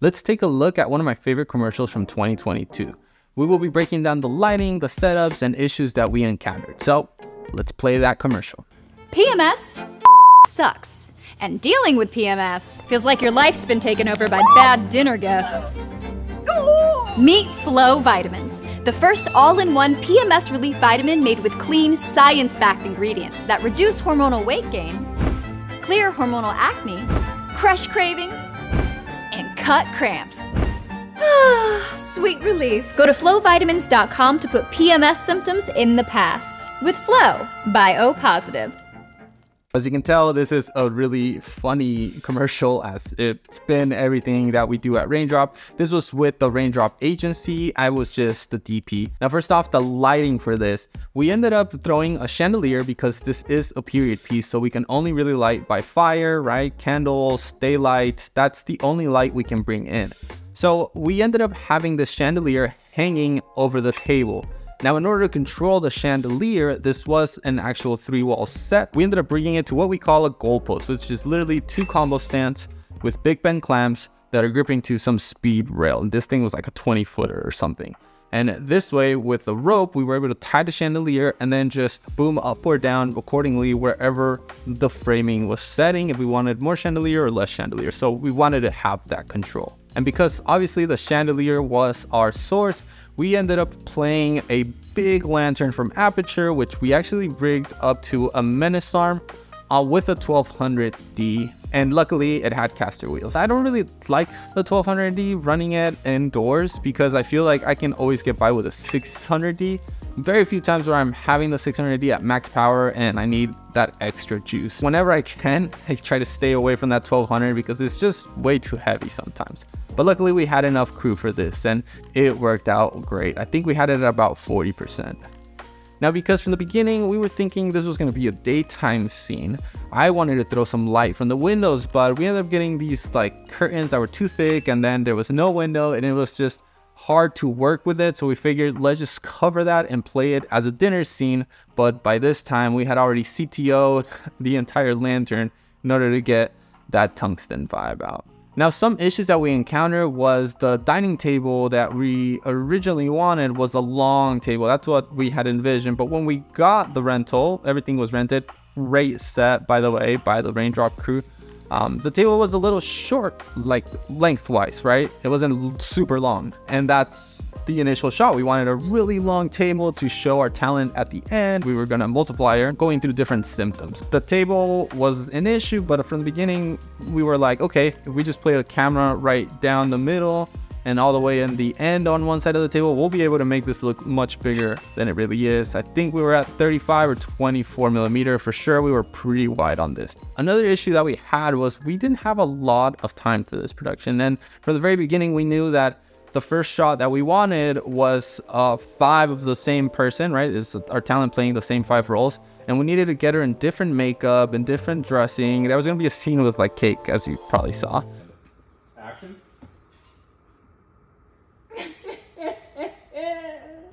Let's take a look at one of my favorite commercials from 2022. We will be breaking down the lighting, the setups, and issues that we encountered. So let's play that commercial. PMS sucks. And dealing with PMS feels like your life's been taken over by bad dinner guests. Meet Flow Vitamins, the first all-in-one PMS relief vitamin made with clean, science-backed ingredients that reduce hormonal weight gain, clear hormonal acne, crush cravings, and cut cramps. Sweet relief. Go to flowvitamins.com to put PMS symptoms in the past. With Flow by O Positive. As you can tell, this is a really funny commercial as it's been everything that we do at Raindrop. This was with the Raindrop Agency. I was just the DP. Now, first off, the lighting for this. We ended up throwing a chandelier because this is a period piece, so we can only really light by fire, right? Candles, daylight. That's the only light we can bring in. So we ended up having this chandelier hanging over the table. Now, in order to control the chandelier, this was an actual 3-wall set. We ended up bringing it to what we call a goalpost, which is literally 2 combo stands with big bend clamps that are gripping to some speed rail. And this thing was like a 20-footer or something. And this way, with the rope, we were able to tie the chandelier and then just boom up or down accordingly wherever the framing was setting, if we wanted more chandelier or less chandelier. So we wanted to have that control. And because obviously the chandelier was our source, we ended up playing a big lantern from Aperture, which we actually rigged up to a menace arm with a 1200D. And luckily it had caster wheels. I don't really like the 1200D running it indoors because I feel like I can always get by with a 600D. Very few times where I'm having the 600D at max power and I need that extra juice. Whenever I can, I try to stay away from that 1200 because it's just way too heavy sometimes. But luckily we had enough crew for this and it worked out great. I think we had it at about 40%. Now, because from the beginning we were thinking this was going to be a daytime scene, I wanted to throw some light from the windows, but we ended up getting these like curtains that were too thick and then there was no window and it was just hard to work with it. So we figured let's just cover that and play it as a dinner scene. But by this time we had already CTO'd the entire lantern in order to get that tungsten vibe out. Now, some issues that we encountered was the dining table that we originally wanted was a long table. That's what we had envisioned. But when we got the rental, everything was rented. Great set, by the way, by the Raindrop crew. The table was a little short, like lengthwise, right? It wasn't super long. And that's the initial shot. We wanted a really long table to show our talent at the end. We were going to multiplier going through different symptoms. The table was an issue, but from the beginning, we were like, okay, if we just play the camera right down the middle and all the way in the end on one side of the table, we'll be able to make this look much bigger than it really is. I think we were at 35 or 24 millimeter. For sure, we were pretty wide on this. Another issue that we had was we didn't have a lot of time for this production. And from the very beginning, we knew that the first shot that we wanted was 5 of the same person, right? It's our talent playing the same 5 roles. And we needed to get her in different makeup and different dressing. There was going to be a scene with like cake, as you probably saw. Action.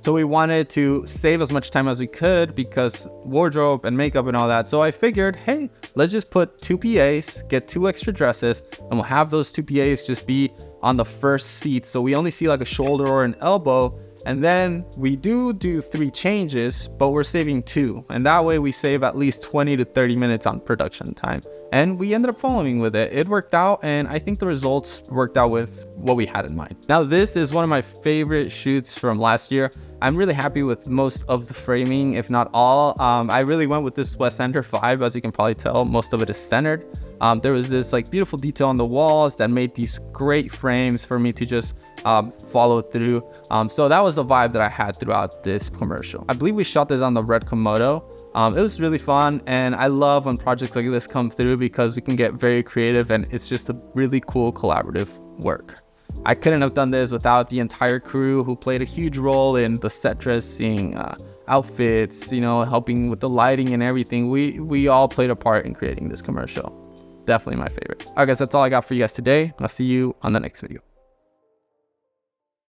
So we wanted to save as much time as we could because wardrobe and makeup and all that. So I figured, hey, let's just put 2 PAs, get 2 extra dresses, and we'll have those 2 PAs just be on the first seat. So we only see like a shoulder or an elbow. And then we do 3 changes, but we're saving 2. And that way we save at least 20 to 30 minutes on production time. And we ended up following with it. It worked out, and I think the results worked out with what we had in mind. Now, this is one of my favorite shoots from last year. I'm really happy with most of the framing, if not all. I really went with this West Center vibe. As you can probably tell, most of it is centered. There was this like beautiful detail on the walls that made these great frames for me to just follow through. So that was the vibe that I had throughout this commercial. I believe we shot this on the red Komodo. It was really fun, and I love when projects like this come through because we can get very creative and it's just a really cool collaborative work. I couldn't have done this without the entire crew who played a huge role in the set dressing, outfits, you know, helping with the lighting and everything. We all played a part in creating this commercial. Definitely my favorite. All right, guys, that's all I got for you guys today. I'll see you on the next video.